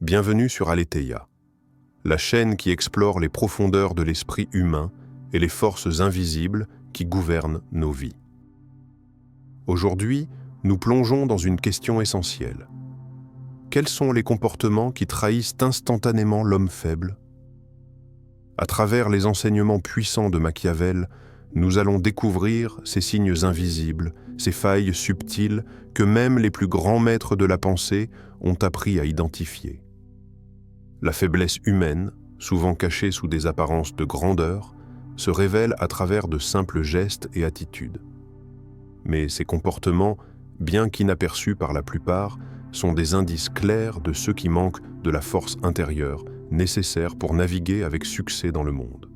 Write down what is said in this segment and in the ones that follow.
Bienvenue sur Aletheia, la chaîne qui explore les profondeurs de l'esprit humain et les forces invisibles qui gouvernent nos vies. Aujourd'hui, nous plongeons dans une question essentielle. Quels sont les comportements qui trahissent instantanément l'homme faible? À travers les enseignements puissants de Machiavel, nous allons découvrir ces signes invisibles, ces failles subtiles que même les plus grands maîtres de la pensée ont appris à identifier. La faiblesse humaine, souvent cachée sous des apparences de grandeur, se révèle à travers de simples gestes et attitudes. Mais ces comportements, bien qu'inaperçus par la plupart, sont des indices clairs de ceux qui manquent de la force intérieure nécessaire pour naviguer avec succès dans le monde.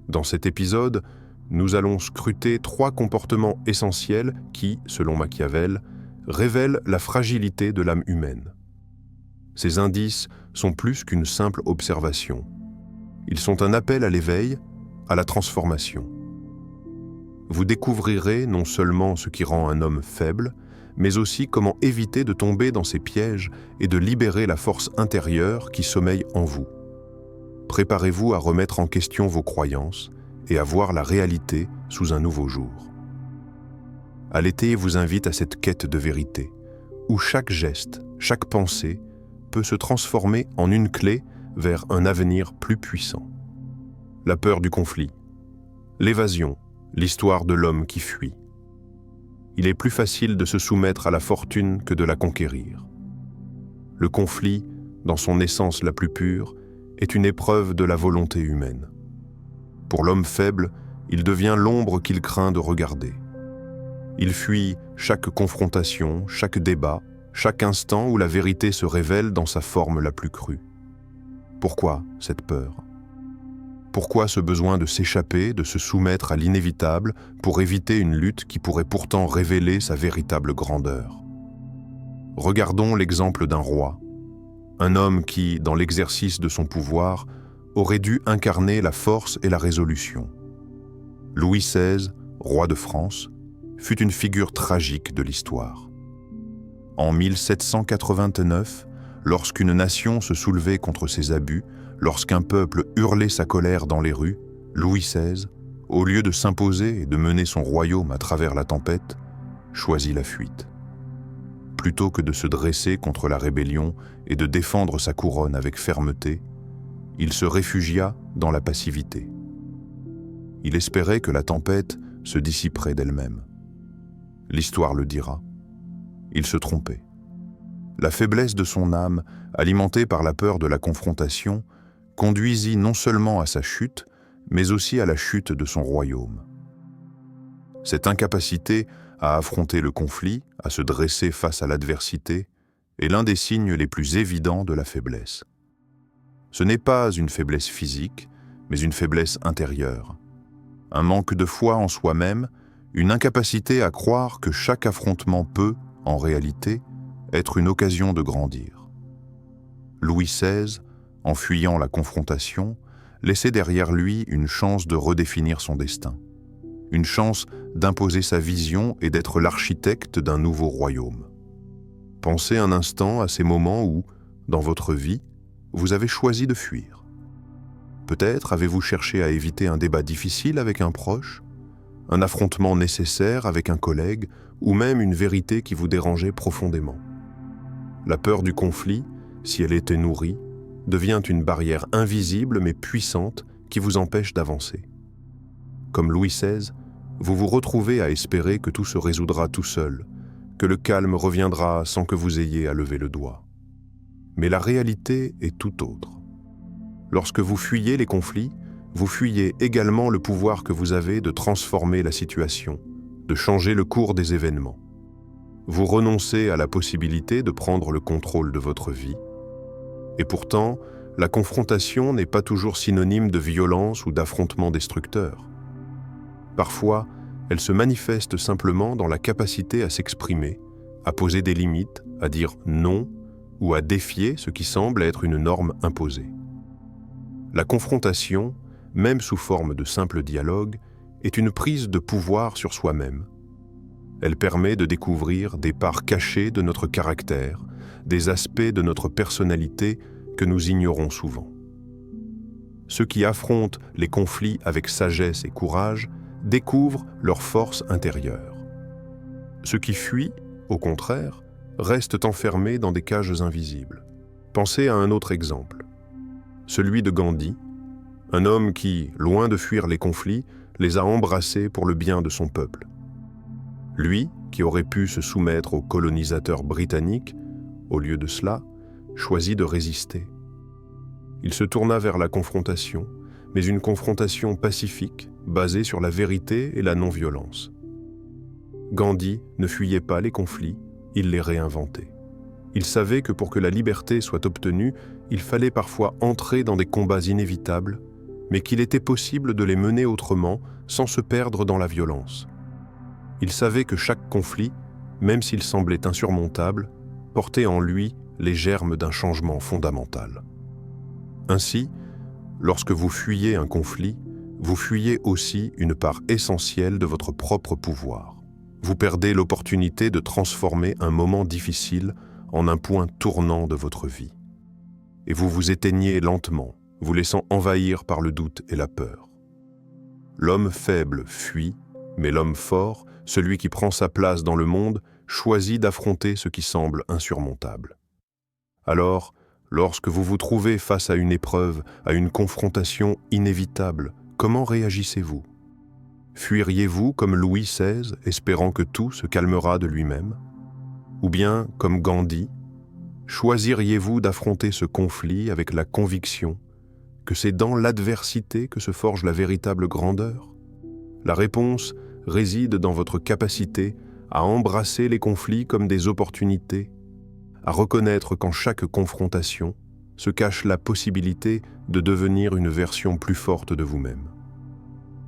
Dans cet épisode, nous allons scruter 3 comportements essentiels qui, selon Machiavel, révèlent la fragilité de l'âme humaine. Ces indices sont plus qu'une simple observation. Ils sont un appel à l'éveil, à la transformation. Vous découvrirez non seulement ce qui rend un homme faible, mais aussi comment éviter de tomber dans ces pièges et de libérer la force intérieure qui sommeille en vous. Préparez-vous à remettre en question vos croyances et à voir la réalité sous un nouveau jour. Aletheia vous invite à cette quête de vérité, où chaque geste, chaque pensée peut se transformer en une clé vers un avenir plus puissant. La peur du conflit, l'évasion, l'histoire de l'homme qui fuit. Il est plus facile de se soumettre à la fortune que de la conquérir. Le conflit, dans son essence la plus pure, est une épreuve de la volonté humaine. Pour l'homme faible, il devient l'ombre qu'il craint de regarder. Il fuit chaque confrontation, chaque débat, chaque instant où la vérité se révèle dans sa forme la plus crue. Pourquoi cette peur? Pourquoi ce besoin de s'échapper, de se soumettre à l'inévitable pour éviter une lutte qui pourrait pourtant révéler sa véritable grandeur? Regardons l'exemple d'un roi, un homme qui, dans l'exercice de son pouvoir, aurait dû incarner la force et la résolution. Louis XVI, roi de France, fut une figure tragique de l'histoire. En 1789, lorsqu'une nation se soulevait contre ses abus, lorsqu'un peuple hurlait sa colère dans les rues, Louis XVI, au lieu de s'imposer et de mener son royaume à travers la tempête, choisit la fuite. Plutôt que de se dresser contre la rébellion et de défendre sa couronne avec fermeté, il se réfugia dans la passivité. Il espérait que la tempête se dissiperait d'elle-même. L'histoire le dira. Il se trompait. La faiblesse de son âme, alimentée par la peur de la confrontation, conduisit non seulement à sa chute, mais aussi à la chute de son royaume. Cette incapacité à affronter le conflit, à se dresser face à l'adversité, est l'un des signes les plus évidents de la faiblesse. Ce n'est pas une faiblesse physique, mais une faiblesse intérieure. Un manque de foi en soi-même, une incapacité à croire que chaque affrontement peut, en réalité, être une occasion de grandir. Louis XVI, en fuyant la confrontation, laissait derrière lui une chance de redéfinir son destin, une chance d'imposer sa vision et d'être l'architecte d'un nouveau royaume. Pensez un instant à ces moments où, dans votre vie, vous avez choisi de fuir. Peut-être avez-vous cherché à éviter un débat difficile avec un proche, un affrontement nécessaire avec un collègue ou même une vérité qui vous dérangeait profondément. La peur du conflit, si elle était nourrie, devient une barrière invisible mais puissante qui vous empêche d'avancer. Comme Louis XVI, vous vous retrouvez à espérer que tout se résoudra tout seul, que le calme reviendra sans que vous ayez à lever le doigt. Mais la réalité est tout autre. Lorsque vous fuyez les conflits, vous fuyez également le pouvoir que vous avez de transformer la situation, de changer le cours des événements. Vous renoncez à la possibilité de prendre le contrôle de votre vie. Et pourtant, la confrontation n'est pas toujours synonyme de violence ou d'affrontement destructeur. Parfois, elle se manifeste simplement dans la capacité à s'exprimer, à poser des limites, à dire non ou à défier ce qui semble être une norme imposée. La confrontation, même sous forme de simple dialogue, est une prise de pouvoir sur soi-même. Elle permet de découvrir des parts cachées de notre caractère, des aspects de notre personnalité que nous ignorons souvent. Ceux qui affrontent les conflits avec sagesse et courage découvrent leur force intérieure. Ceux qui fuient, au contraire, restent enfermés dans des cages invisibles. Pensez à un autre exemple, celui de Gandhi, un homme qui, loin de fuir les conflits, les a embrassés pour le bien de son peuple. Lui, qui aurait pu se soumettre aux colonisateurs britanniques, au lieu de cela, choisit de résister. Il se tourna vers la confrontation, mais une confrontation pacifique, basée sur la vérité et la non-violence. Gandhi ne fuyait pas les conflits, il les réinventait. Il savait que pour que la liberté soit obtenue, il fallait parfois entrer dans des combats inévitables, mais qu'il était possible de les mener autrement sans se perdre dans la violence. Il savait que chaque conflit, même s'il semblait insurmontable, portait en lui les germes d'un changement fondamental. Ainsi, lorsque vous fuyez un conflit, vous fuyez aussi une part essentielle de votre propre pouvoir. Vous perdez l'opportunité de transformer un moment difficile en un point tournant de votre vie. Et vous vous éteignez lentement, vous laissant envahir par le doute et la peur. L'homme faible fuit, mais l'homme fort, celui qui prend sa place dans le monde, choisit d'affronter ce qui semble insurmontable. Alors, lorsque vous vous trouvez face à une épreuve, à une confrontation inévitable, comment réagissez-vous ? Fuiriez-vous comme Louis XVI, espérant que tout se calmera de lui-même ? Ou bien, comme Gandhi, choisiriez-vous d'affronter ce conflit avec la conviction que c'est dans l'adversité que se forge la véritable grandeur ? La réponse réside dans votre capacité à embrasser les conflits comme des opportunités, à reconnaître qu'en chaque confrontation se cache la possibilité de devenir une version plus forte de vous-même.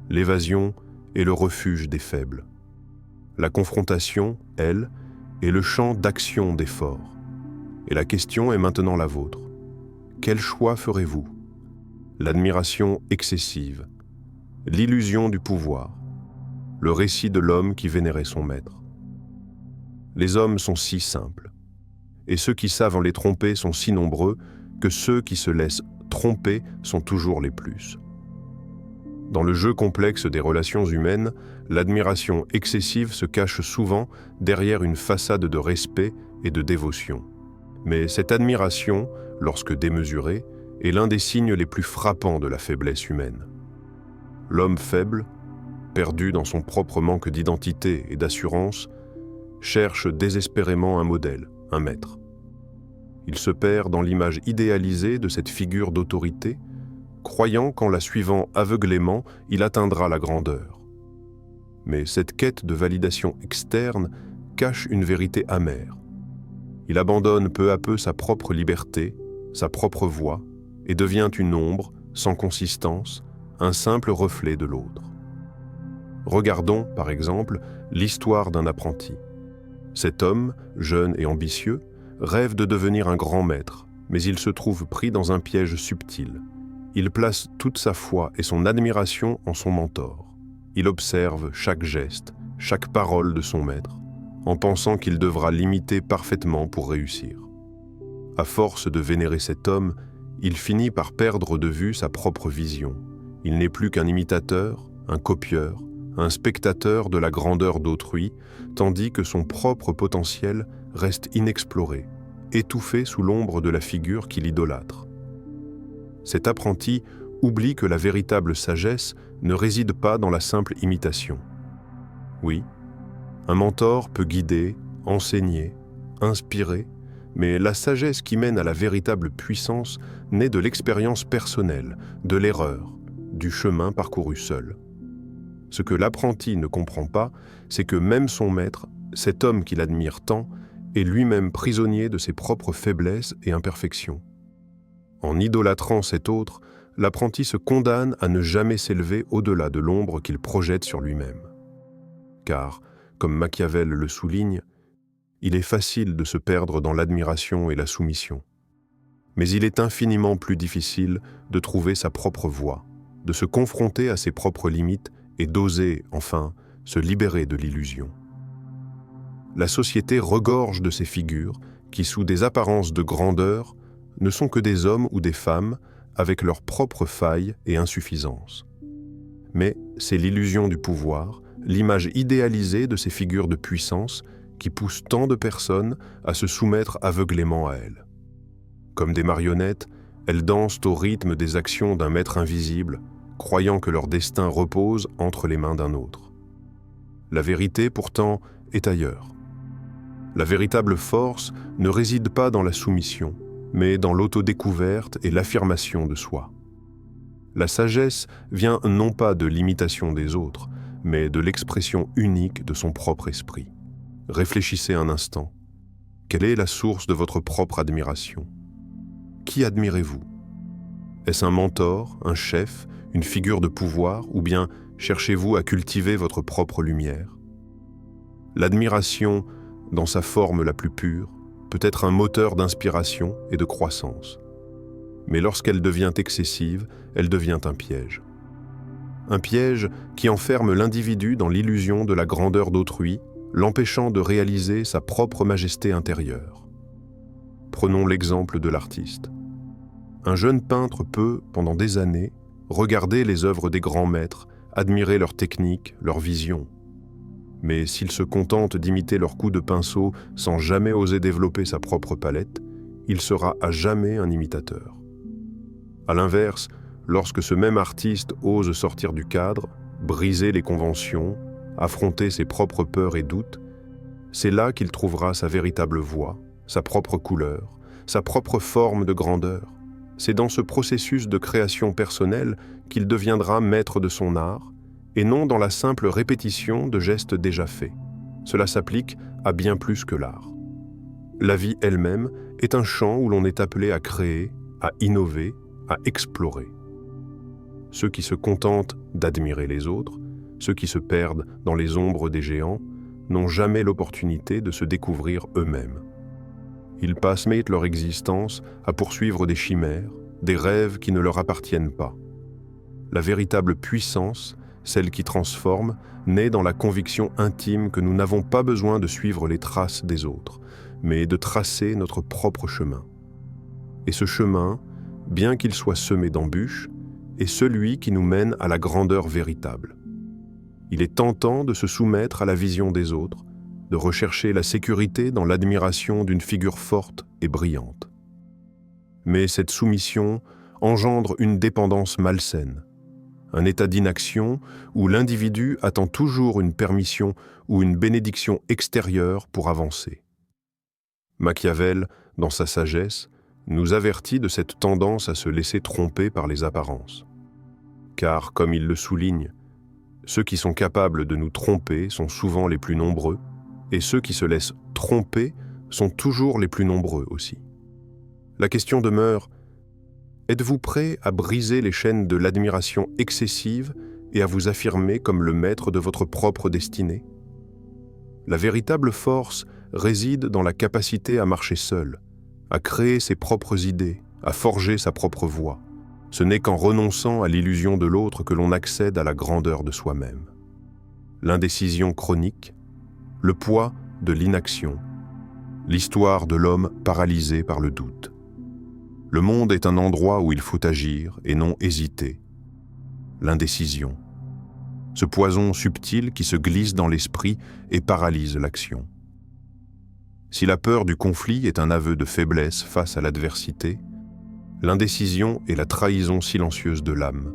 L'évasion est le refuge des faibles. La confrontation, elle, est le champ d'action des forts. Et la question est maintenant la vôtre. Quel choix ferez-vous ? L'admiration excessive, l'illusion du pouvoir, le récit de l'homme qui vénérait son maître. Les hommes sont si simples, et ceux qui savent en les tromper sont si nombreux que ceux qui se laissent tromper sont toujours les plus. Dans le jeu complexe des relations humaines, l'admiration excessive se cache souvent derrière une façade de respect et de dévotion. Mais cette admiration, lorsque démesurée, est l'un des signes les plus frappants de la faiblesse humaine. L'homme faible, perdu dans son propre manque d'identité et d'assurance, cherche désespérément un modèle, un maître. Il se perd dans l'image idéalisée de cette figure d'autorité, croyant qu'en la suivant aveuglément, il atteindra la grandeur. Mais cette quête de validation externe cache une vérité amère. Il abandonne peu à peu sa propre liberté, sa propre voix, et devient une ombre, sans consistance, un simple reflet de l'autre. Regardons, par exemple, l'histoire d'un apprenti. Cet homme, jeune et ambitieux, rêve de devenir un grand maître, mais il se trouve pris dans un piège subtil. Il place toute sa foi et son admiration en son mentor. Il observe chaque geste, chaque parole de son maître, en pensant qu'il devra l'imiter parfaitement pour réussir. À force de vénérer cet homme, il finit par perdre de vue sa propre vision. Il n'est plus qu'un imitateur, un copieur, un spectateur de la grandeur d'autrui, tandis que son propre potentiel reste inexploré, étouffé sous l'ombre de la figure qu'il idolâtre. Cet apprenti oublie que la véritable sagesse ne réside pas dans la simple imitation. Oui, un mentor peut guider, enseigner, inspirer, mais la sagesse qui mène à la véritable puissance naît de l'expérience personnelle, de l'erreur, du chemin parcouru seul. Ce que l'apprenti ne comprend pas, c'est que même son maître, cet homme qu'il admire tant, est lui-même prisonnier de ses propres faiblesses et imperfections. En idolâtrant cet autre, l'apprenti se condamne à ne jamais s'élever au-delà de l'ombre qu'il projette sur lui-même. Car, comme Machiavel le souligne, il est facile de se perdre dans l'admiration et la soumission. Mais il est infiniment plus difficile de trouver sa propre voie, de se confronter à ses propres limites et d'oser, enfin, se libérer de l'illusion. La société regorge de ces figures qui, sous des apparences de grandeur, ne sont que des hommes ou des femmes avec leurs propres failles et insuffisances. Mais c'est l'illusion du pouvoir, l'image idéalisée de ces figures de puissance qui poussent tant de personnes à se soumettre aveuglément à elles. Comme des marionnettes, elles dansent au rythme des actions d'un maître invisible, croyant que leur destin repose entre les mains d'un autre. La vérité, pourtant, est ailleurs. La véritable force ne réside pas dans la soumission, mais dans l'autodécouverte et l'affirmation de soi. La sagesse vient non pas de l'imitation des autres, mais de l'expression unique de son propre esprit. Réfléchissez un instant. Quelle est la source de votre propre admiration? Qui admirez-vous? Est-ce un mentor, un chef, une figure de pouvoir, ou bien cherchez-vous à cultiver votre propre lumière? L'admiration, dans sa forme la plus pure, peut être un moteur d'inspiration et de croissance. Mais lorsqu'elle devient excessive, elle devient un piège. Un piège qui enferme l'individu dans l'illusion de la grandeur d'autrui, l'empêchant de réaliser sa propre majesté intérieure. Prenons l'exemple de l'artiste. Un jeune peintre peut, pendant des années, regarder les œuvres des grands maîtres, admirer leur technique, leur vision. Mais s'il se contente d'imiter leurs coups de pinceau sans jamais oser développer sa propre palette, il sera à jamais un imitateur. À l'inverse, lorsque ce même artiste ose sortir du cadre, briser les conventions, affronter ses propres peurs et doutes, c'est là qu'il trouvera sa véritable voix, sa propre couleur, sa propre forme de grandeur. C'est dans ce processus de création personnelle qu'il deviendra maître de son art, et non dans la simple répétition de gestes déjà faits. Cela s'applique à bien plus que l'art. La vie elle-même est un champ où l'on est appelé à créer, à innover, à explorer. Ceux qui se contentent d'admirer les autres, ceux qui se perdent dans les ombres des géants, n'ont jamais l'opportunité de se découvrir eux-mêmes. Ils passent leur existence à poursuivre des chimères, des rêves qui ne leur appartiennent pas. La véritable puissance, celle qui transforme, naît dans la conviction intime que nous n'avons pas besoin de suivre les traces des autres, mais de tracer notre propre chemin. Et ce chemin, bien qu'il soit semé d'embûches, est celui qui nous mène à la grandeur véritable. Il est tentant de se soumettre à la vision des autres, de rechercher la sécurité dans l'admiration d'une figure forte et brillante. Mais cette soumission engendre une dépendance malsaine, un état d'inaction où l'individu attend toujours une permission ou une bénédiction extérieure pour avancer. Machiavel, dans sa sagesse, nous avertit de cette tendance à se laisser tromper par les apparences. Car, comme il le souligne, ceux qui sont capables de nous tromper sont souvent les plus nombreux, et ceux qui se laissent tromper sont toujours les plus nombreux aussi. La question demeure: êtes-vous prêt à briser les chaînes de l'admiration excessive et à vous affirmer comme le maître de votre propre destinée? La véritable force réside dans la capacité à marcher seul, à créer ses propres idées, à forger sa propre voie. Ce n'est qu'en renonçant à l'illusion de l'autre que l'on accède à la grandeur de soi-même. L'indécision chronique, le poids de l'inaction, l'histoire de l'homme paralysé par le doute. Le monde est un endroit où il faut agir et non hésiter. L'indécision, ce poison subtil qui se glisse dans l'esprit et paralyse l'action. Si la peur du conflit est un aveu de faiblesse face à l'adversité, l'indécision est la trahison silencieuse de l'âme,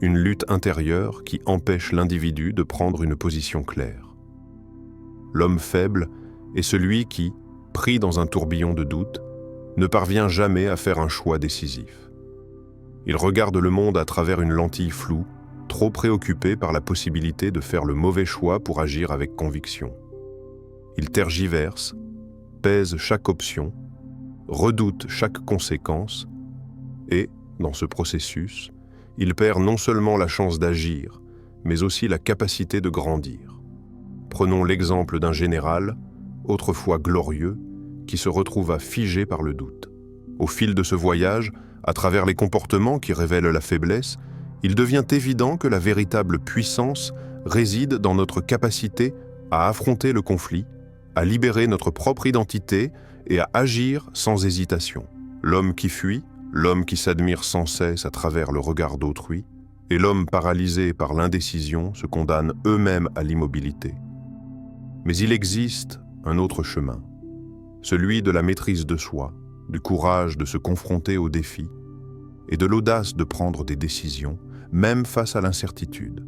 une lutte intérieure qui empêche l'individu de prendre une position claire. L'homme faible est celui qui, pris dans un tourbillon de doute, ne parvient jamais à faire un choix décisif. Il regarde le monde à travers une lentille floue, trop préoccupé par la possibilité de faire le mauvais choix pour agir avec conviction. Il tergiverse, pèse chaque option, redoute chaque conséquence et, dans ce processus, il perd non seulement la chance d'agir, mais aussi la capacité de grandir. Prenons l'exemple d'un général, autrefois glorieux, qui se retrouva figé par le doute. Au fil de ce voyage, à travers les comportements qui révèlent la faiblesse, il devient évident que la véritable puissance réside dans notre capacité à affronter le conflit, à libérer notre propre identité et à agir sans hésitation. L'homme qui fuit, l'homme qui s'admire sans cesse à travers le regard d'autrui, et l'homme paralysé par l'indécision se condamnent eux-mêmes à l'immobilité. Mais il existe un autre chemin, celui de la maîtrise de soi, du courage de se confronter aux défis et de l'audace de prendre des décisions, même face à l'incertitude.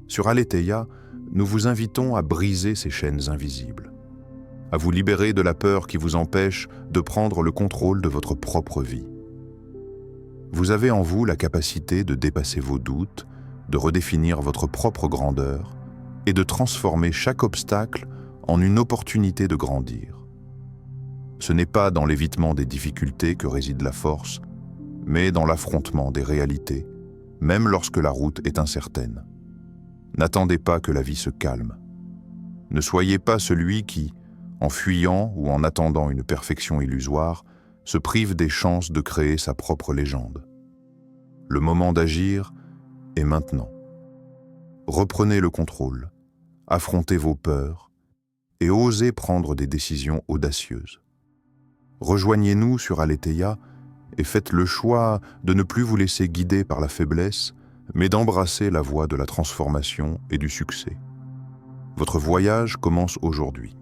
Sur Aletheia, nous vous invitons à briser ces chaînes invisibles, à vous libérer de la peur qui vous empêche de prendre le contrôle de votre propre vie. Vous avez en vous la capacité de dépasser vos doutes, de redéfinir votre propre grandeur et de transformer chaque obstacle en une opportunité de grandir. Ce n'est pas dans l'évitement des difficultés que réside la force, mais dans l'affrontement des réalités, même lorsque la route est incertaine. N'attendez pas que la vie se calme. Ne soyez pas celui qui, en fuyant ou en attendant une perfection illusoire, se prive des chances de créer sa propre légende. Le moment d'agir est maintenant. Reprenez le contrôle, affrontez vos peurs et osez prendre des décisions audacieuses. Rejoignez-nous sur Aletheia et faites le choix de ne plus vous laisser guider par la faiblesse, mais d'embrasser la voie de la transformation et du succès. Votre voyage commence aujourd'hui.